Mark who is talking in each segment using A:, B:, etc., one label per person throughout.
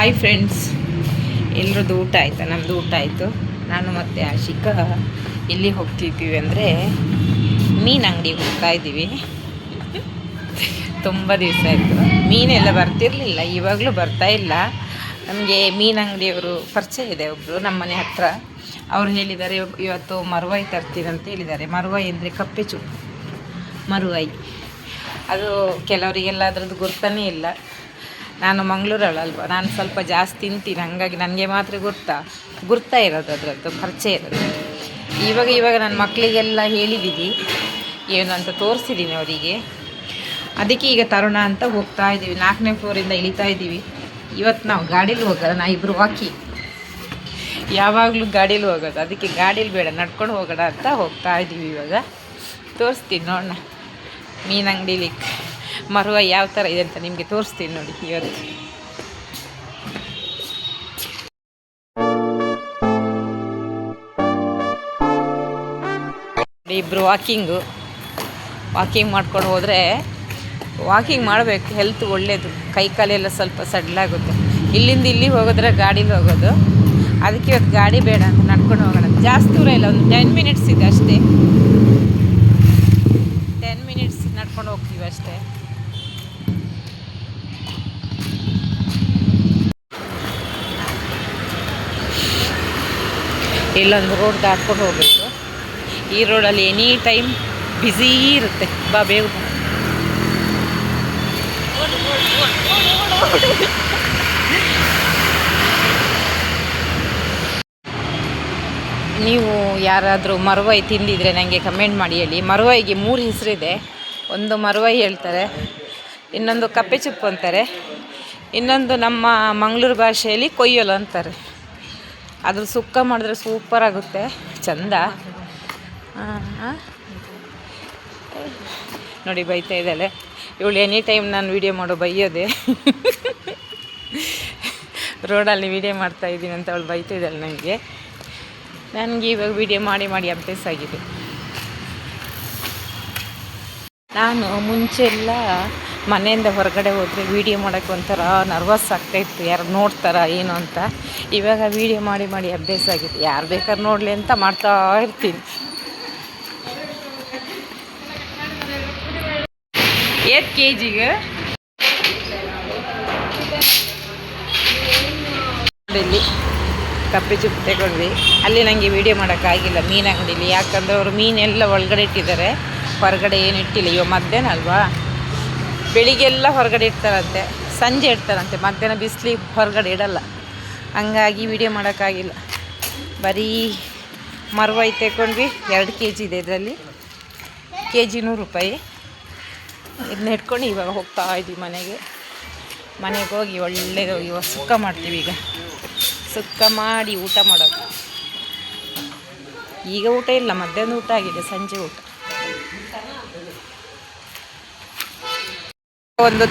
A: Hi friends, ಎಲ್ಲರದ್ದು ಊಟ ಆಯಿತಾ? ನಮ್ಮದು ಊಟ ಆಯಿತು. ನಾನು ಮತ್ತು ಆಶಿಕಾ ಎಲ್ಲಿ ಹೋಗ್ತಿದ್ದೀವಿ ಅಂದರೆ ಮೀನು ಅಂಗಡಿಗೆ ಹೋಗ್ತಾ ಇದ್ದೀವಿ. ತುಂಬ ದಿವಸ ಆಯಿತು, ಮೀನೆಲ್ಲ ಬರ್ತಿರಲಿಲ್ಲ, ಇವಾಗಲೂ ಬರ್ತಾ ಇಲ್ಲ. ನಮಗೆ ಮೀನು ಅಂಗಡಿಯವರು ಪರಿಚಯ ಇದೆ ಒಬ್ಬರು ನಮ್ಮ ಮನೆ ಹತ್ತಿರ. ಅವ್ರು ಹೇಳಿದ್ದಾರೆ ಇವತ್ತು ಮರುವಾಯಿ ತರ್ತೀನಿ ಅಂತ ಹೇಳಿದ್ದಾರೆ. ಮರುವಾಯಿ ಅಂದರೆ ಕಪ್ಪೆ ಚುಪ್ಪು ಮರುವಾಯಿ. ಅದು ಕೆಲವರಿಗೆಲ್ಲ ಅದರದ್ದು ಗೊತ್ತಾನೇ ಇಲ್ಲ. ನಾನು ಮಂಗಳೂರಲ್ಲಲ್ವ, ನಾನು ಸ್ವಲ್ಪ ಜಾಸ್ತಿ ತಿಂತೀನಿ, ಹಾಗಾಗಿ ನನಗೆ ಮಾತ್ರ ಗುರ್ತಾ ಇರೋದು, ಅದರದ್ದು ಪರಿಚಯ ಇರೋದು. ಇವಾಗ ನನ್ನ ಮಕ್ಕಳಿಗೆಲ್ಲ ಹೇಳಿದ್ದೀನಿ, ಏನು ಅಂತ ತೋರಿಸಿದ್ದೀನಿ ಅವರಿಗೆ. ಅದಕ್ಕೆ ಈಗ ತರೋಣ ಅಂತ ಹೋಗ್ತಾ ಇದ್ದೀವಿ. 4ನೇ ಫ್ಲೋರಿಂದ ಇಳಿತಾ ಇದ್ದೀವಿ. ಇವತ್ತು ನಾವು ಗಾಡೀಲಿ ಹೋಗೋದು, ನಾ ಇಬ್ಬರು ಯಾವಾಗಲೂ ಗಾಡೀಲಿ ಹೋಗೋದು, ಅದಕ್ಕೆ ಗಾಡೀಲಿ ಬೇಡ ನಡ್ಕೊಂಡು ಹೋಗೋಣ ಅಂತ ಹೋಗ್ತಾ ಇದ್ದೀವಿ. ಇವಾಗ ತೋರಿಸ್ತೀನಿ ನೋಡೋಣ ಮೀನು ಅಂಗಡೀಲಿ ಮರುವಾಯಿ ಯಾವ ಥರ ಇದೆ ಅಂತ ನಿಮಗೆ ತೋರಿಸ್ತೀನಿ ನೋಡಿ. ಇವತ್ತು ಇಬ್ಬರು ವಾಕಿಂಗ್ ಮಾಡ್ಕೊಂಡು ಹೋದರೆ, ವಾಕಿಂಗ್ ಮಾಡಬೇಕು, ಹೆಲ್ತ್ ಒಳ್ಳೆಯದು, ಕೈ ಕಾಲೆಲ್ಲ ಸ್ವಲ್ಪ ಸಡ್ಲಾಗುತ್ತೆ. ಇಲ್ಲಿಂದ ಇಲ್ಲಿಗೆ ಹೋಗೋದ್ರೆ ಗಾಡೀಲಿ ಹೋಗೋದು, ಅದಕ್ಕೆ ಇವತ್ತು ಗಾಡಿ ಬೇಡ ಅಂತ ನಡ್ಕೊಂಡು ಹೋಗೋಣ. ಜಾಸ್ತಿ ದೂರ ಇಲ್ಲ, ಒಂದು 10 ಮಿನಿಟ್ಸ್ ಇದೆ ಅಷ್ಟೇ. 10 ಮಿನಿಟ್ಸ್ ನಡ್ಕೊಂಡು ಹೋಗ್ತೀವಿ ಅಷ್ಟೇ. ಇಲ್ಲೊಂದು ರೋಡ್ ದಾಟ್ಕೊಂಡು ಹೋಗಬೇಕು. ಈ ರೋಡಲ್ಲಿ ಎನಿ ಟೈಮ್ ಬ್ಯುಸಿ ಇರುತ್ತೆ. ಬಾ ಬೇಗ ಬಾ. ನೀವು ಯಾರಾದರೂ ಮರುವಾಯಿ ತಿಂದಿದ್ರೆ ನನಗೆ ಕಮೆಂಟ್ ಮಾಡಿ ಹೇಳಿ. ಮರುವಾಯಿಗೆ 3 ಹೆಸರಿದೆ. ಒಂದು ಮರುವಾಯಿ ಹೇಳ್ತಾರೆ, ಇನ್ನೊಂದು ಕಪ್ಪೆ ಚುಪ್ಪು ಅಂತಾರೆ, ಇನ್ನೊಂದು ನಮ್ಮ ಮಂಗಳೂರು ಭಾಷೆಯಲ್ಲಿ ಕೊಯ್ಯಲು ಅಂತಾರೆ. ಅದ್ರ ಸುಕ್ಕ ಮಾಡಿದ್ರೆ ಸೂಪರ್ ಆಗುತ್ತೆ, ಚಂದ. ನೋಡಿ ಬೈತಾ ಇದ್ದಾಳೆ ಇವಳು. ಎನಿ ಟೈಮ್ ನಾನು ವೀಡಿಯೋ ಮಾಡೋ ಬೈಯೋದೆ. ರೋಡಲ್ಲಿ ವೀಡಿಯೋ ಮಾಡ್ತಾಯಿದ್ದೀನಿ ಅಂತ ಅವಳು ಬೈತಾ ಇದ್ದಾಳೆ ನನಗೆ. ಇವಾಗ ವೀಡಿಯೋ ಮಾಡಿ ಅಭ್ಯಾಸ ಆಗಿದೆ. ನಾನು ಮುಂಚೆಲ್ಲ ಮನೆಯಿಂದ ಹೊರಗಡೆ ಹೋದರೆ ವೀಡಿಯೋ ಮಾಡೋಕ್ಕೆ ಒಂಥರ ನರ್ವಸ್ ಆಗ್ತಾಯಿತ್ತು, ಯಾರು ನೋಡ್ತಾರಾ ಏನು ಅಂತ. ಇವಾಗ ವೀಡಿಯೋ ಮಾಡಿ ಅಭ್ಯಾಸ ಆಗಿದೆ. ಯಾರು ಬೇಕಾದ್ರೂ ನೋಡಲಿ ಅಂತ ಮಾಡ್ತಾ ಇರ್ತೀನಿ. 8 kgಗೆ ಇಲ್ಲಿ ಕಪ್ಪೆ ಚುಪ್ಪು ತಗೊಂಡ್ವಿ. ಅಲ್ಲಿ ನನಗೆ ವೀಡಿಯೋ ಮಾಡೋಕ್ಕಾಗಿಲ್ಲ ಮೀನು ಅಂಗಡೀಲಿ, ಯಾಕಂದರೆ ಅವರು ಮೀನೆಲ್ಲ ಒಳಗಡೆ ಇಟ್ಟಿದ್ದಾರೆ, ಹೊರಗಡೆ ಏನು ಇಟ್ಟಿಲ್ಲ. ಇವಾಗ ಮಧ್ಯಾಹ್ನ ಅಲ್ವಾ, ಬೆಳಿಗ್ಗೆಲ್ಲ ಹೊರಗಡೆ ಇಡ್ತಾರಂತೆ, ಸಂಜೆ ಇಡ್ತಾರಂತೆ, ಮಧ್ಯಾಹ್ನ ಬಿಸಿಲಿಗೆ ಹೊರಗಡೆ ಇಡಲ್ಲ. ಹಂಗಾಗಿ ವೀಡಿಯೋ ಮಾಡೋಕ್ಕಾಗಿಲ್ಲ. ಬರೀ ಮರುವಾಯಿ ತಗೊಂಡ್ವಿ. 2 kg ಇದೆ ಇದರಲ್ಲಿ, kg 100 ರೂಪಾಯಿ. ಇದನ್ನ ಇಟ್ಕೊಂಡು ಇವಾಗ ಹೋಗ್ತಾ ಇದ್ವಿ ಮನೆಗೆ ಹೋಗಿ ಒಳ್ಳೇದು ಇವಾಗ ಸುಕ್ಕ ಮಾಡ್ತೀವಿ. ಈಗ ಸುಕ್ಕ ಮಾಡಿ ಊಟ ಮಾಡೋದು. ಈಗ ಊಟ ಇಲ್ಲ, ಮಧ್ಯಾಹ್ನ ಊಟ ಆಗಿದೆ, ಸಂಜೆ ಊಟ. ಒಂದು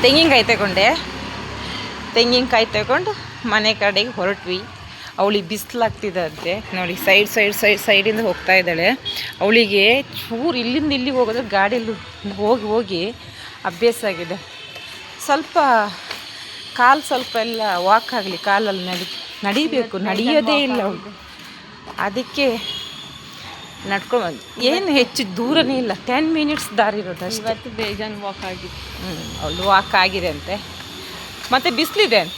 A: ತೆಂಗಿನಕಾಯಿ ತಗೊಂಡು ಮನೆ ಕಡೆಗೆ ಹೊರಟ್ವಿ. ಅವಳಿಗೆ ಬಿಸಿಲಾಗ್ತಿದ್ದಂತೆ ನೋಡಿ, ಸೈಡಿಂದ ಹೋಗ್ತಾ ಇದ್ದಾಳೆ. ಅವಳಿಗೆ ಚೂರು ಇಲ್ಲಿಂದ ಇಲ್ಲಿಗೆ ಹೋಗೋದ್ರೆ ಗಾಡೀಲಿ ಹೋಗಿ ಅಭ್ಯಾಸ ಆಗಿದೆ. ಸ್ವಲ್ಪ ಎಲ್ಲ ವಾಕ್ ಆಗಲಿ, ಕಾಲಲ್ಲಿ ನಡಿಬೇಕು, ನಡೆಯೋದೇ ಇಲ್ಲ ಅವಳು. ಅದಕ್ಕೆ ನಡ್ಕೊಂಡು ಬಂದು, ಏನು ಹೆಚ್ಚು ದೂರನೇ ಇಲ್ಲ, 10 ಮಿನಿಟ್ಸ್ ದಾರಿ ಇರೋದು ಅಷ್ಟೇ. ಇವತ್ತು ಬೇಜಾನ್ ವಾಕ್ ಆಗಿದೆ. ಅವಳು ವಾಕ್ ಆಗಿದೆ ಅಂತೆ. ಮತ್ತು ಬಿಸಿಲಿದೆ ಅಂತೆ.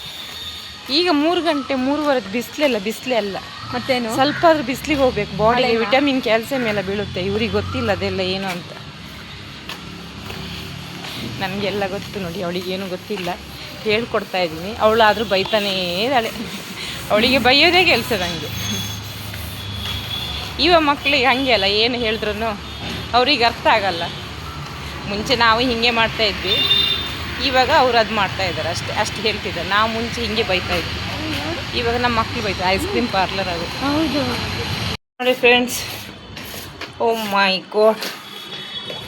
A: ಈಗ 3 ಗಂಟೆ 3:30 ಬಿಸಿಲೇ ಅಲ್ಲ, ಮತ್ತೇನು ಸ್ವಲ್ಪ ಆದರೂ ಬಿಸಿಲಿಗೆ ಹೋಗ್ಬೇಕು. ಬಾಡಿಗೆ ವಿಟಮಿನ್ ಕ್ಯಾಲ್ಸಿಯಂ ಎಲ್ಲ ಬೀಳುತ್ತೆ. ಇವ್ರಿಗೆ ಗೊತ್ತಿಲ್ಲ ಅದೆಲ್ಲ ಏನು ಅಂತ. ನನಗೆಲ್ಲ ಗೊತ್ತು ನೋಡಿ, ಅವಳಿಗೇನು ಗೊತ್ತಿಲ್ಲ, ಹೇಳ್ಕೊಡ್ತಾ ಇದ್ದೀನಿ. ಅವಳಾದರೂ ಬೈತಾನೇ ಇದ್ದಾಳೆ. ಅವಳಿಗೆ ಬೈಯೋದೇ ಕೆಲಸ ನನಗೆ. ಮಕ್ಕಳಿಗೆ ಹಾಗೆ ಅಲ್ಲ, ಏನು ಹೇಳಿದ್ರು ಅವ್ರಿಗೆ ಅರ್ಥ ಆಗಲ್ಲ. ಮುಂಚೆ ನಾವು ಹೀಗೆ ಮಾಡ್ತಾಯಿದ್ವಿ, ಇವಾಗ ಅವ್ರು ಅದು ಮಾಡ್ತಾಯಿದ್ದಾರೆ ಅಷ್ಟು ಹೇಳ್ತಿದ್ದಾರೆ. ನಾವು ಮುಂಚೆ ಹೀಗೆ ಬೈತಾಯಿದ್ವಿ, ಇವಾಗ ನಮ್ಮ ಮಕ್ಕಳು ಬೈತಾರೆ. ಐಸ್ ಕ್ರೀಮ್ ಪಾರ್ಲರ್ ಅದು. ಹೌದು ನೋಡಿ ಫ್ರೆಂಡ್ಸ್, ಓ ಮೈ ಗಾಡ್,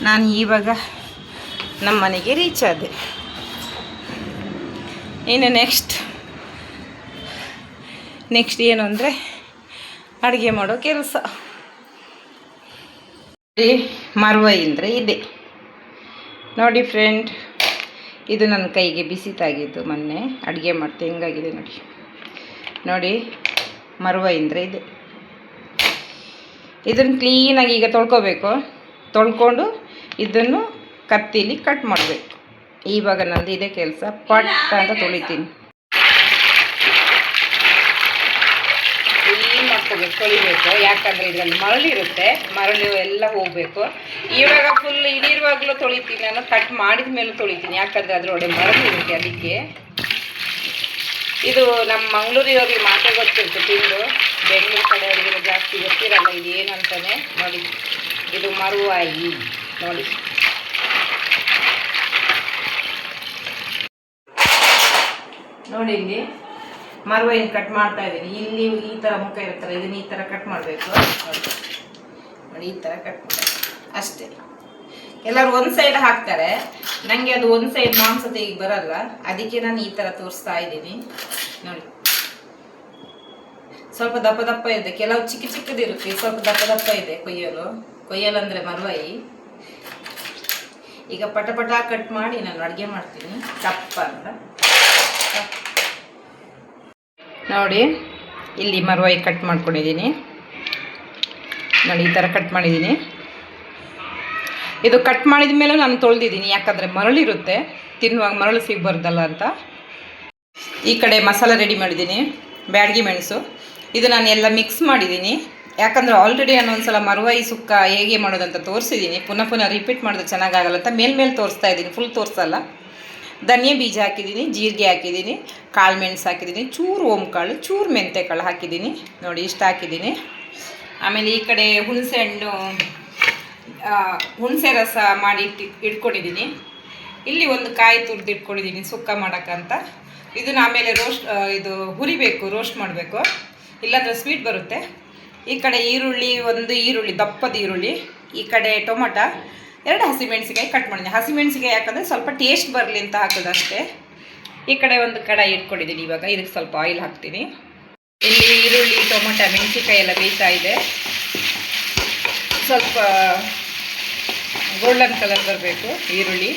A: ನಾನು ಇವಾಗ ನಮ್ಮ ಮನೆಗೆ ರೀಚ್ ಆದೆ. ಇನ್ನು ನೆಕ್ಸ್ಟ್ ಏನು ಅಂದರೆ ಅಡುಗೆ ಮಾಡೋ ಕೆಲಸ. ಮರುವಾಯಿ ಅಂದರೆ ಇದೆ ನೋಡಿ ಫ್ರೆಂಡ್, ಇದು ನನ್ನ ಕೈಗೆ ಬಿಸಿ ತಾಗಿದ್ದು ಮೊನ್ನೆ ಅಡುಗೆ ಮಾಡ್ತೆ ಹೆಂಗಾಗಿದೆ ನೋಡಿ. ನೋಡಿ ಮರುವ ಅಂದರೆ ಇದೆ. ಇದನ್ನು ಕ್ಲೀನಾಗಿ ಈಗ ತೊಳ್ಕೊಬೇಕು. ತೊಳ್ಕೊಂಡು ಇದನ್ನು ಕತ್ತಿಲಿ ಕಟ್ ಮಾಡಬೇಕು. ಇವಾಗ ನಂದು ಇದೇ ಕೆಲಸ. ಪಟ್ ಅಂತ ತೊಳಿತೀನಿ. ಕ್ಲೀನ್ ಮಾಡ್ಕೋಬೇಕು, ತೊಳಿಬೇಕು. ಯಾಕಂದರೆ ಇದರಲ್ಲಿ ಮರಳಿರುತ್ತೆ, ಮರಳು ಎಲ್ಲ ಹೋಗಬೇಕು. ಇವಾಗ ಫುಲ್ ಇಡಿರುವಾಗಲೂ ತೊಳಿತೀನಿ ನಾನು. ಕಟ್ ಮಾಡಿದ ಮೇಲೆ ತೊಳಿತೀನಿ, ಯಾಕಂದರೆ ಅದರೊಳಗೆ ಮರಳಿರುತ್ತೆ. ಅದಕ್ಕೆ ಇದು ನಮ್ಮ ಮಂಗಳೂರಿನವ್ರಿಗೆ ಮಾತ್ರ ಗೊತ್ತಿರುತ್ತೆ ತಿಂದು. ಬೆಂಗಳೂರು ಕಡೆಯವರಿಗೆಲ್ಲ ಜಾಸ್ತಿ ಗೊತ್ತಿರಲ್ಲ ಇದು ಏನಂತಾನೆ. ನೋಡಿ, ಇದು ಮರುವಾಯಿ ನೋಡಿ. ನೋಡಿ ಇಲ್ಲಿ ಮರುವಾಯಿನ ಕಟ್ ಮಾಡ್ತಾ ಇದ್ದೀನಿ. ಇಲ್ಲಿ ಈ ಥರ ಮುಖ ಇರುತ್ತಲ್ಲ, ಇದನ್ನ ಈ ಥರ ಕಟ್ ಮಾಡಬೇಕು. ನೋಡಿ ಈ ಥರ ಕಟ್ ಮಾಡಿ ಅಷ್ಟೇ. ಎಲ್ಲರೂ ಒಂದು ಸೈಡ್ ಹಾಕ್ತಾರೆ, ನನಗೆ ಅದು ಒಂದು ಸೈಡ್ ಮಾಂಸ ತೆಗಿ ಬರಲ್ಲ. ಅದಕ್ಕೆ ನಾನು ಈ ಥರ ತೋರಿಸ್ತಾ ಇದ್ದೀನಿ. ನೋಡಿ, ಸ್ವಲ್ಪ ದಪ್ಪ ದಪ್ಪ ಇದೆ, ಕೆಲವು ಚಿಕ್ಕ ಚಿಕ್ಕದಿರುತ್ತೆ, ಸ್ವಲ್ಪ ದಪ್ಪ ದಪ್ಪ ಇದೆ. ಕೊಯ್ಯಲು ಅಂದರೆ ಮರುವಾಯಿ. ಈಗ ಪಟ ಪಟ ಕಟ್ ಮಾಡಿ ನಾನು ಅಡುಗೆ ಮಾಡ್ತೀನಿ ದಪ್ಪ ಅಂತ. ನೋಡಿ ಇಲ್ಲಿ ಮರುವಾಯಿ ಕಟ್ ಮಾಡ್ಕೊಂಡಿದ್ದೀನಿ. ನೋಡಿ ಈ ಥರ ಕಟ್ ಮಾಡಿದ್ದೀನಿ. ಇದು ಕಟ್ ಮಾಡಿದ ಮೇಲೆ ನಾನು ತೊಳೆದಿದ್ದೀನಿ, ಯಾಕಂದರೆ ಮರಳಿರುತ್ತೆ, ತಿನ್ನುವಾಗ ಮರಳು ಸಿಗಬಾರ್ದಲ್ಲ ಅಂತ. ಈ ಕಡೆ ಮಸಾಲೆ ರೆಡಿ ಮಾಡಿದ್ದೀನಿ. ಬ್ಯಾಡಗಿ ಮೆಣಸು ಇದು ನಾನು ಎಲ್ಲ ಮಿಕ್ಸ್ ಮಾಡಿದ್ದೀನಿ. ಯಾಕಂದರೆ ಆಲ್ರೆಡಿ ನಾನು ಒಂದು ಸಲ ಮರುವಾಯಿ ಸುಕ್ಕ ಹೇಗೆ ಮಾಡೋದಂತ ತೋರಿಸಿದ್ದೀನಿ. ಪುನಃ ರಿಪೀಟ್ ಮಾಡಿದ್ರೆ ಚೆನ್ನಾಗಾಗಲ್ಲ ಅಂತ ಮೇಲೆ ತೋರಿಸ್ತಾ ಇದ್ದೀನಿ, ಫುಲ್ ತೋರಿಸಲ್ಲ. ಧನಿಯಾ ಬೀಜ ಹಾಕಿದ್ದೀನಿ, ಜೀರಿಗೆ ಹಾಕಿದ್ದೀನಿ, ಕಾಳು ಮೆಣಸು ಹಾಕಿದ್ದೀನಿ, ಚೂರು ಓಂಕಾಳು, ಚೂರು ಮೆಂತೆಕಾಳು ಹಾಕಿದ್ದೀನಿ. ನೋಡಿ ಇಷ್ಟು ಹಾಕಿದ್ದೀನಿ. ಆಮೇಲೆ ಈ ಕಡೆ ಹುಣಸೆ ರಸ ಮಾಡಿ ಇಟ್ಕೊಂಡಿದ್ದೀನಿ. ಇಲ್ಲಿ ಒಂದು ಕಾಯಿ ತುರಿದು ಇಟ್ಕೊಂಡಿದ್ದೀನಿ ಸುಕ್ಕ ಮಾಡೋಕ್ಕಂತ. ಇದನ್ನು ಆಮೇಲೆ ಹುರಿಬೇಕು, ರೋಸ್ಟ್ ಮಾಡಬೇಕು, ಇಲ್ಲಾಂದರೆ ಸ್ವೀಟ್ ಬರುತ್ತೆ. ಈ ಕಡೆ ಒಂದು ಈರುಳ್ಳಿ ದಪ್ಪದ ಈರುಳ್ಳಿ, ಈ ಕಡೆ ಟೊಮೊಟೊ, 2 ಹಸಿಮೆಣಸಿಕಾಯಿ ಕಟ್ ಮಾಡಿದ್ದೀನಿ. ಹಸಿಮೆಣಸಿಕಾಯಿ ಯಾಕಂದರೆ ಸ್ವಲ್ಪ ಟೇಸ್ಟ್ ಬರಲಿ ಅಂತ ಹಾಕೋದು ಅಷ್ಟೇ. ಈ ಕಡೆ ಒಂದು ಕಡಾಯಿ ಇಟ್ಕೊಂಡಿದ್ದೀನಿ. ಇವಾಗ ಇದಕ್ಕೆ ಸ್ವಲ್ಪ ಆಯಿಲ್ ಹಾಕ್ತೀನಿ. ಇಲ್ಲಿ ಈರುಳ್ಳಿ, ಟೊಮೊಟೊ, ಮೆಣಸಿಕಾಯಿ ಎಲ್ಲ ಬೇಯ್ತಾ ಇದೆ. ಸ್ವಲ್ಪ ಗೋಲ್ಡನ್ ಕಲರ್ ಬರಬೇಕು ಈರುಳ್ಳಿ.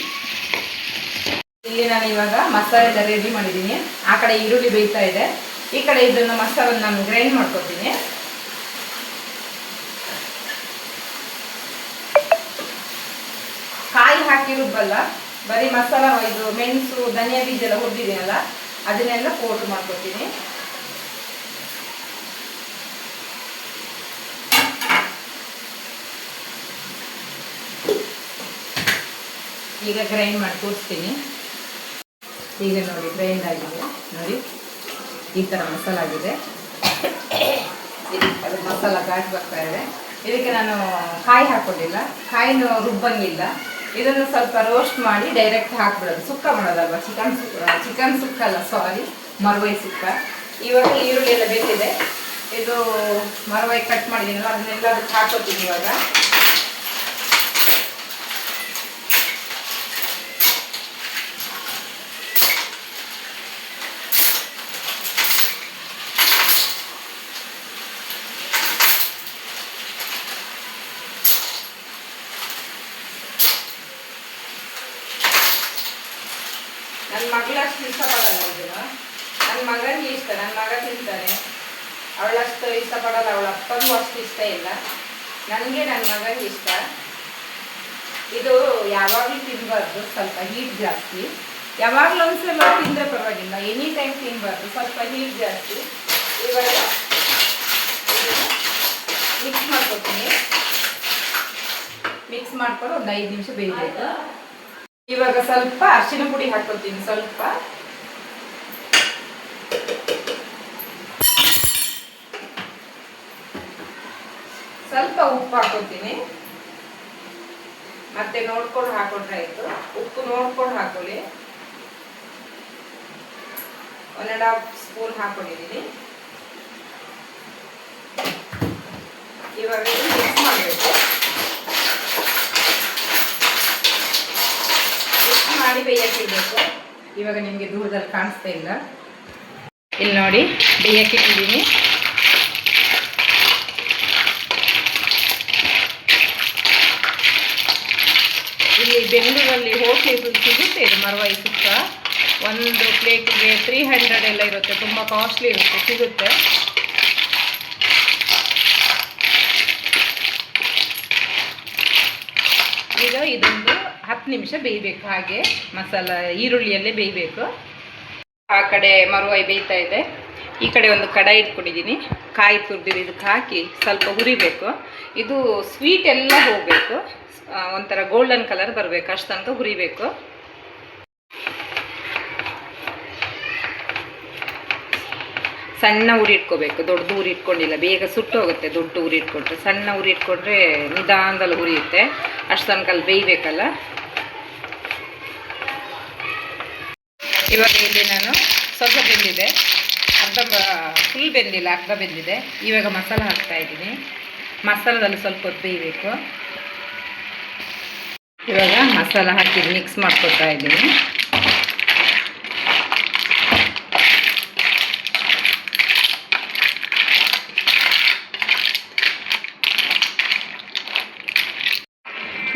A: ಇಲ್ಲಿ ನಾನು ಇವಾಗ ಮಸಾಲೆ ಎಲ್ಲ ರೆಡಿ ಮಾಡಿದ್ದೀನಿ. ಆ ಕಡೆ ಈರುಳ್ಳಿ ಬೇಯ್ತಾ ಇದೆ, ಈ ಕಡೆ ಇದನ್ನು ಮಸಾಲ ನಾನು ಗ್ರೈಂಡ್ ಮಾಡ್ಕೊತೀನಿ. ಕಾಯಿ ಹಾಕಿ ರುಬ್ಬಲ್ಲ, ಬರೀ ಮಸಾಲ ಇದು ಮೆಣಸು, ಧನಿಯಾ ಬೀಜ ಎಲ್ಲ ಹುರಿದಿದ್ದೀನಲ್ಲ ಅದನ್ನೆಲ್ಲ ಪೌಡ್ರ್ ಮಾಡ್ಕೊತೀನಿ. ಈಗ ಗ್ರೈಂಡ್ ಮಾಡಿ ತೋರಿಸ್ತೀನಿ. ಈಗ ನೋಡಿ ಗ್ರೈಂಡ್ ಆಗಿದೆ. ನೋಡಿ ಈ ಥರ ಮಸಾಲ ಆಗಿದೆ. ಅದು ಮಸಾಲ ಘಾಟ್ ಬರ್ತಾ ಇದೆ. ಇದಕ್ಕೆ ನಾನು ಕಾಯಿ ಹಾಕೋದಿಲ್ಲ, ಕಾಯಿನ ರುಬ್ಬಂಗಿಲ್ಲ. ಇದನ್ನು ಸ್ವಲ್ಪ ರೋಸ್ಟ್ ಮಾಡಿ ಡೈರೆಕ್ಟ್ ಹಾಕ್ಬಿಡೋದು. ಸುಕ್ಕ ಮಾಡೋದಲ್ವ, ಚಿಕನ್ ಸುಕ್ಕ ಅಲ್ಲ, ಸಾರಿ, ಮರುವಾಯಿ ಸುಕ್ಕ. ಇವಾಗ ಈರುಳ್ಳಿ ಎಲ್ಲ ಬೇಕಿದೆ. ಇದು ಮರುವಾಯಿ ಕಟ್ ಮಾಡಿದ್ದೀನಲ್ಲ ಅದನ್ನೆಲ್ಲ ಅದಕ್ಕೆ ಹಾಕೋತೀನಿ. ಇವಾಗ ನನ್ನ ಮಗಳಷ್ಟು ಇಷ್ಟಪಡಲ್ಲ ಇದನ್ನು. ನನ್ನ ಮಗನಿಗೆ ಇಷ್ಟ, ನನ್ನ ಮಗ ತಿಂತಾನೆ. ಅವಳಷ್ಟು ಇಷ್ಟಪಡಲ್ಲ, ಅವಳ ಅಪ್ಪನೂ ಅಷ್ಟು ಇಷ್ಟ ಇಲ್ಲ. ನನಗೆ ನನ್ನ ಮಗನಿಗೆ ಇಷ್ಟ. ಇದು ಯಾವಾಗಲೂ ತಿನ್ನಬಾರ್ದು, ಸ್ವಲ್ಪ ಹೀಟ್ ಜಾಸ್ತಿ. ಯಾವಾಗಲೂ ಒಂದ್ಸಲ ತಿಂದರೆ ಪರವಾಗಿಲ್ಲ, ಎನಿ ಟೈಮ್ ತಿನ್ನಬಾರ್ದು, ಸ್ವಲ್ಪ ಹೀಟ್ ಜಾಸ್ತಿ. ಇವಾಗ ಮಿಕ್ಸ್ ಮಾಡ್ಕೊತೀನಿ. ಮಿಕ್ಸ್ ಮಾಡ್ಕೊಂಡು ಒಂದು 5 ನಿಮಿಷ ಬೇಯಬೇಕು. ಇವಾಗ ಸ್ವಲ್ಪ ಅರಿಶಿನ ಪುಡಿ ಹಾಕ್ಕೊಳ್ತೀನಿ. ಸ್ವಲ್ಪ ಉಪ್ಪು ಹಾಕ್ಕೊಳ್ತೀನಿ. ಮತ್ತೆ ನೋಡ್ಕೊಂಡು ಹಾಕೊಂಡ್ರೆ ಆಯ್ತು. ಉಪ್ಪು ನೋಡ್ಕೊಂಡು ಹಾಕೊಳ್ಳಿ. 1.5 ಸ್ಪೂನ್ ಹಾಕೊಂಡಿದ್ದೀನಿ. ಇವಾಗ ಮಿಕ್ಸ್ ಮಾಡಬೇಕು. ಮಾಡಿ ಬೇಯಕ್ಕಿಡಬೇಕು. ಇವಾಗ ನಿಮಗೆ ದೂರದಲ್ಲಿ ಕಾಣಿಸ್ತಾ ಇಲ್ಲ, ಇಲ್ಲಿ ನೋಡಿ ಬೇಯಕ್ಕಿಟ್ಟಿದ್ದೀನಿ. ಇಲ್ಲಿ ಬೆಂಗಳೂರಲ್ಲಿ ಹೋಟ್ಲಿಗೆ ಸಿಗುತ್ತೆ ಇದು ಮರ್ವಾಯಿ ಸುಕ್ಕ. ಒಂದು ಪ್ಲೇಟಿಗೆ 300 ಎಲ್ಲ ಇರುತ್ತೆ, ತುಂಬ ಕಾಸ್ಟ್ಲಿ ಇರುತ್ತೆ, ಸಿಗುತ್ತೆ. ಈಗ ಇದೊಂದು 10 ನಿಮಿಷ ಬೇಯಬೇಕು, ಹಾಗೆ ಮಸಾಲ ಈರುಳ್ಳಿಯಲ್ಲೇ ಬೇಯಬೇಕು. ಆ ಕಡೆ ಮರುವಾಯಿ ಬೇಯ್ತಾ ಇದೆ. ಈ ಕಡೆ ಒಂದು ಕಡಾಯಿ ಇಟ್ಕೊಂಡಿದ್ದೀನಿ, ಕಾಯಿ ತುರಿದಿದ್ದು ಇದಕ್ಕೆ ಹಾಕಿ ಸ್ವಲ್ಪ ಹುರಿಬೇಕು. ಇದು ಸ್ವೀಟ್ ಎಲ್ಲ ಹೋಗಬೇಕು, ಒಂಥರ ಗೋಲ್ಡನ್ ಕಲರ್ ಬರಬೇಕು, ಅಷ್ಟು ತನಕ ಹುರಿಬೇಕು. ಸಣ್ಣ ಉರಿ ಇಟ್ಕೋಬೇಕು, ದೊಡ್ಡ ಉರಿ ಇಟ್ಕೊಂಡಿಲ್ಲ, ಬೇಗ ಸುಟ್ಟು ಹೋಗುತ್ತೆ. ದೊಡ್ಡ ಉರಿ ಇಟ್ಕೊಂಡ್ರೆ, ಸಣ್ಣ ಉರಿ ಇಟ್ಕೊಂಡ್ರೆ ನಿಧಾನದಲ್ಲಿ ಹುರಿಯುತ್ತೆ, ಅಷ್ಟು ತನಕ ಅಲ್ಲಿ ಬೇಯಬೇಕಲ್ಲ. ಇವಾಗ ಇಲ್ಲಿ ನಾನು ಸ್ವಲ್ಪ ಬೆಂದಿದೆ, ಫುಲ್ ಬೆಂದಿಲ್ಲ, ಅರ್ಧ ಬೆಂದಿದೆ. ಇವಾಗ ಮಸಾಲ ಹಾಕ್ತಾ ಇದ್ದೀನಿ. ಮಸಾಲದಲ್ಲಿ ಸ್ವಲ್ಪ ಹೊತ್ತು ಬೇಯಬೇಕು. ಇವಾಗ ಮಸಾಲ ಹಾಕಿ ಮಿಕ್ಸ್ ಮಾಡ್ಕೊತಾ ಇದ್ದೀನಿ.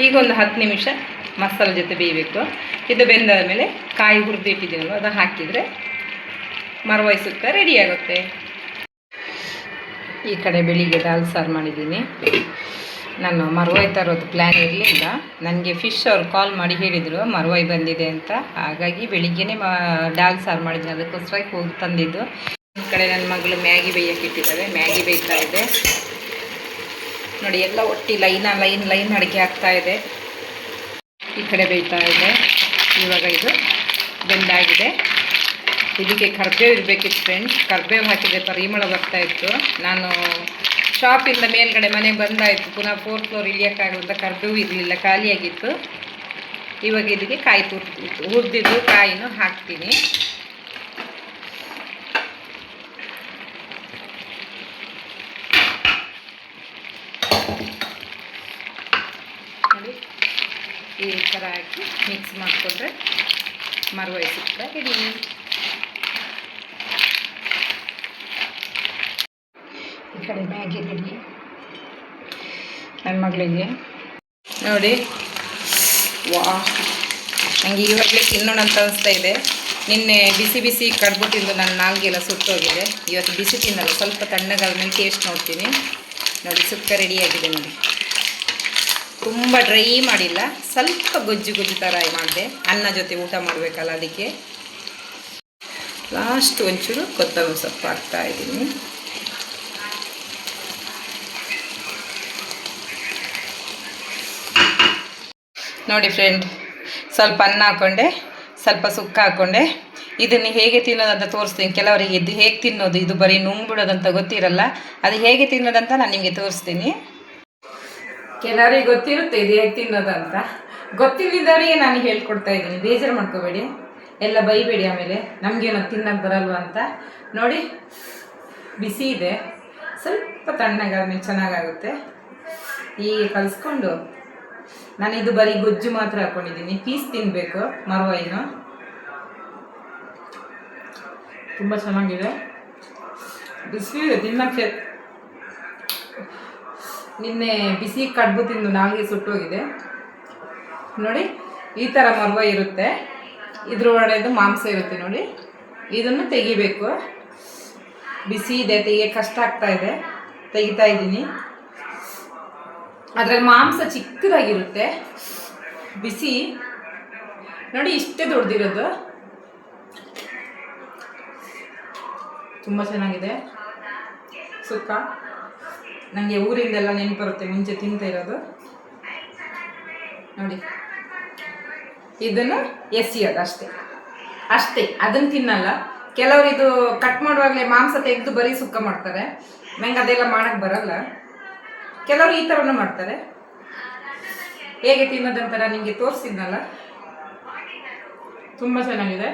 A: ಈಗ ಒಂದು 10 ನಿಮಿಷ ಮಸಾಲ ಜೊತೆ ಬೇಯಬೇಕು. ಇದು ಬೆಂದಾದ ಮೇಲೆ ಕಾಯಿ ಹುರಿದು ಇಟ್ಟಿದ್ದೀನಲ್ವ, ಅದು ಹಾಕಿದರೆ ಮರ್ವಾಯಿ ಸುಕ್ಕ ರೆಡಿ ಆಗುತ್ತೆ. ಈ ಕಡೆ ಬೆಳಿಗ್ಗೆ ದಾಲ್ ಸಾರು ಮಾಡಿದ್ದೀನಿ. ನಾನು ಮರ್ವಾಯಿ ತರೋದು ಪ್ಲ್ಯಾನ್ ಇರಲಿಲ್ಲ. ನನಗೆ ಫಿಶ್ ಅವ್ರು ಕಾಲ್ ಮಾಡಿ ಹೇಳಿದರು ಮರ್ವಾಯಿ ಬಂದಿದೆ ಅಂತ, ಹಾಗಾಗಿ ಬೆಳಿಗ್ಗೆನೇ ದಾಲ್ ಸಾರು ಮಾಡಿದ್ದೀನಿ, ಅದಕ್ಕೋಸ್ಕರ ಹೋಗಿ ತಂದಿದ್ದು. ಈ ಕಡೆ ನನ್ನ ಮಗಳು ಮ್ಯಾಗಿ ಬೇಯಕ್ಕೆ ಇಟ್ಟಿದ್ದಾವೆ, ಮ್ಯಾಗಿ ಬೇಯ್ತಾ ಇದೆ ನೋಡಿ. ಎಲ್ಲ ಒಟ್ಟಿ ಲೈನ್ ಅಡುಗೆ ಆಗ್ತಾ ಇದೆ. ಈ ಕಡೆ ಬೇಯ್ತಾ ಇದೆ. ಇವಾಗ ಇದು ಬೆಂದಾಗಿದೆ. ಇದಕ್ಕೆ ಕರ್ಬೇವು ಇರಬೇಕಿತ್ತು ಫ್ರೆಂಡ್ಸ್, ಕರ್ಬೇವು ಹಾಕಿದರೆ ಪರಿಮಳ ಬರ್ತಾಯಿತ್ತು. ನಾನು ಶಾಪಿಂದ ಮೇಲ್ಗಡೆ ಮನೆಗೆ ಬಂದಾಯಿತು, ಪುನಃ 4th ಫ್ಲೋರ್ ಇಳಿಯೋಕ್ಕಾಗಲ್ಲ, ಕರ್ಬೇವು ಇರಲಿಲ್ಲ, ಖಾಲಿಯಾಗಿತ್ತು. ಇವಾಗ ಇದಕ್ಕೆ ಕಾಯಿ ಹುರಿದಿದ್ದು ಕಾಯಿನೂ ಹಾಕ್ತೀನಿ. ನೋಡಿ ಈ ಥರ ಹಾಕಿ ಮಿಕ್ಸ್ ಮಾಡಿಕೊಂಡ್ರೆ ಮರ್ವಾಯಿ ಸುಕ್ಕ ರೆಡಿ. ಈ ಕಡೆ ಮ್ಯಾಗಿ ರೆಡಿ ನನ್ನ ಮಗಳಿಗೆ. ನೋಡಿ ವಾ, ನನಗೆ ಇವಾಗಲೇ ತಿನ್ನೋಣ ಅಂತ ಅನಿಸ್ತಾ ಇದೆ. ನಿನ್ನೆ ಬಿಸಿ ಕಡುಬು ತಿಂದು ನನ್ನ ನಾಲ್ಗೆಲ್ಲ ಸುಟ್ಟೋಗಿದೆ. ಇವತ್ತು ಬಿಸಿ ತಿನ್ನಲ್ಲ, ಸ್ವಲ್ಪ ತಣ್ಣಗಾದ ಮೇಲೆ ಟೇಸ್ಟ್ ನೋಡ್ತೀನಿ. ನೋಡಿ ಸುಕ್ಕ ರೆಡಿಯಾಗಿದೆ ನೋಡಿ. ತುಂಬ ಡ್ರೈ ಮಾಡಿಲ್ಲ, ಸ್ವಲ್ಪ ಗೊಜ್ಜು ಥರ ಮಾಡಿದೆ. ಅನ್ನ ಜೊತೆ ಊಟ ಮಾಡಬೇಕಲ್ಲ, ಅದಕ್ಕೆ ಲಾಸ್ಟ್ ಒಂಚೂರು ಕೊತ್ತಂಬರಿ ಸೊಪ್ಪು ಹಾಕ್ತಾ ಇದ್ದೀನಿ. ನೋಡಿ ಫ್ರೆಂಡ್, ಸ್ವಲ್ಪ ಅನ್ನ ಹಾಕ್ಕೊಂಡೆ, ಸ್ವಲ್ಪ ಸುಕ್ಕ ಹಾಕ್ಕೊಂಡೆ. ಇದನ್ನು ಹೇಗೆ ತಿನ್ನೋದಂತ ತೋರಿಸ್ತೀನಿ. ಕೆಲವರಿಗೆ ಇದು ಹೇಗೆ ತಿನ್ನೋದು, ಇದು ಬರೀ ನುಂಗ್ಬಿಡೋದಂತ ಗೊತ್ತಿರಲ್ಲ, ಅದು ಹೇಗೆ ತಿನ್ನೋದಂತ ನಾನು ನಿಮಗೆ ತೋರಿಸ್ತೀನಿ. ಕೆಲವರಿಗೆ ಗೊತ್ತಿರುತ್ತೆ ಇದು ಹೇಗೆ ತಿನ್ನೋದಂತ, ಗೊತ್ತಿಲ್ಲದವರಿಗೆ ನಾನು ಹೇಳ್ಕೊಡ್ತಾ ಇದ್ದೀನಿ, ಬೇಜಾರು ಮಾಡ್ಕೋಬೇಡಿ, ಎಲ್ಲ ಬೈಬೇಡಿ ಆಮೇಲೆ ನಮಗೇನೋ ತಿನ್ನೋಕ್ಕೆ ಬರಲ್ವ ಅಂತ. ನೋಡಿ ಬಿಸಿ ಇದೆ, ಸ್ವಲ್ಪ ತಣ್ಣಗಾದ್ಮೇಲೆ ಚೆನ್ನಾಗಾಗುತ್ತೆ. ಈಗ ಕಲಿಸ್ಕೊಂಡು ನಾನಿದು ಬರೀ ಗೊಜ್ಜು ಮಾತ್ರ ಹಾಕ್ಕೊಂಡಿದ್ದೀನಿ, ಪೀಸ್ ತಿನ್ನಬೇಕು ಮರ್ವಾಯಿನ. ತುಂಬ ಚೆನ್ನಾಗಿದೆ, ಬಿಸಿ ಇದೆ ತಿನ್ನಕ್ಕೆ. ನಿನ್ನೆ ಬಿಸಿ ಕಡುಬು ತಿಂದು ನಾಲ್ಗೆ ಸುಟ್ಟೋಗಿದೆ. ನೋಡಿ ಈ ಥರ ಮರ್ವಾಯಿ ಇರುತ್ತೆ, ಇದ್ರೊಳಗಡೆದು ಮಾಂಸ ಇರುತ್ತೆ ನೋಡಿ. ಇದನ್ನು ತೆಗಿಬೇಕು, ಬಿಸಿ ಇದೆ, ತೆಗಿಯೋಕ್ಕೆ ಕಷ್ಟ ಆಗ್ತಾ ಇದೆ, ತೆಗಿತಾ ಇದ್ದೀನಿ. ಅದರಲ್ಲಿ ಮಾಂಸ ಚಿಕ್ಕದಾಗಿರುತ್ತೆ, ಬಿಸಿ ನೋಡಿ, ಇಷ್ಟೇ ದೊಡ್ಡದಿರೋದು. ತುಂಬ ಚೆನ್ನಾಗಿದೆ ಸುಕ್ಕ. ನನಗೆ ಊರಿಂದೆಲ್ಲ ನೆನಪು ಬರುತ್ತೆ, ಮುಂಚೆ ತಿಂತ ಇರೋದು ನೋಡಿ. ಇದನ್ನು ಎಸೆಯೋದು ಅಷ್ಟೇ, ಅದನ್ನು ತಿನ್ನಲ್ಲ. ಕೆಲವರು ಇದು ಕಟ್ ಮಾಡುವಾಗಲೇ ಮಾಂಸ ತೆಗೆದು ಬರೀ ಸುಕ್ಕ ಮಾಡ್ತಾರೆ, ನಂಗೆ ಅದೆಲ್ಲ ಮಾಡೋಕ್ಕೆ ಬರಲ್ಲ. ಕೆಲವರು ಈ ಥರನೂ ಮಾಡ್ತಾರೆ. ಹೇಗೆ ತಿನ್ನೋದಂತ ನಾನು ನಿಮಗೆ ತೋರಿಸಿದ್ನಲ್ಲ, ತುಂಬ ಚೆನ್ನಾಗಿದೆ.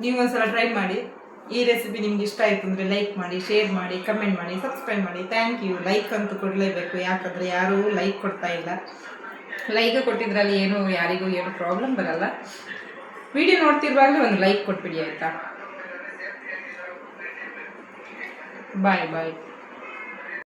A: ನೀವು ಒಂದ್ಸಲ ಟ್ರೈ ಮಾಡಿ. ಈ ರೆಸಿಪಿ ನಿಮ್ಗೆ ಇಷ್ಟ ಆಯಿತು ಅಂದರೆ ಲೈಕ್ ಮಾಡಿ, ಶೇರ್ ಮಾಡಿ, ಕಮೆಂಟ್ ಮಾಡಿ, ಸಬ್ಸ್ಕ್ರೈಬ್ ಮಾಡಿ. Thank you. ಲೈಕ್ ಅಂತೂ ಕೊಡಲೇಬೇಕು, ಯಾಕಂದರೆ ಯಾರೂ ಲೈಕ್ ಕೊಡ್ತಾ ಇಲ್ಲ. ಲೈಕ್ ಕೊಟ್ಟಿದ್ರಲ್ಲಿ ಯಾರಿಗೂ ಏನು ಪ್ರಾಬ್ಲಮ್ ಬರಲ್ಲ. ವಿಡಿಯೋ ನೋಡ್ತಿರುವಾಗಲೇ ಒಂದು ಲೈಕ್ ಕೊಟ್ಬಿಡಿ ಆಯಿತಾ. ಬಾಯ್.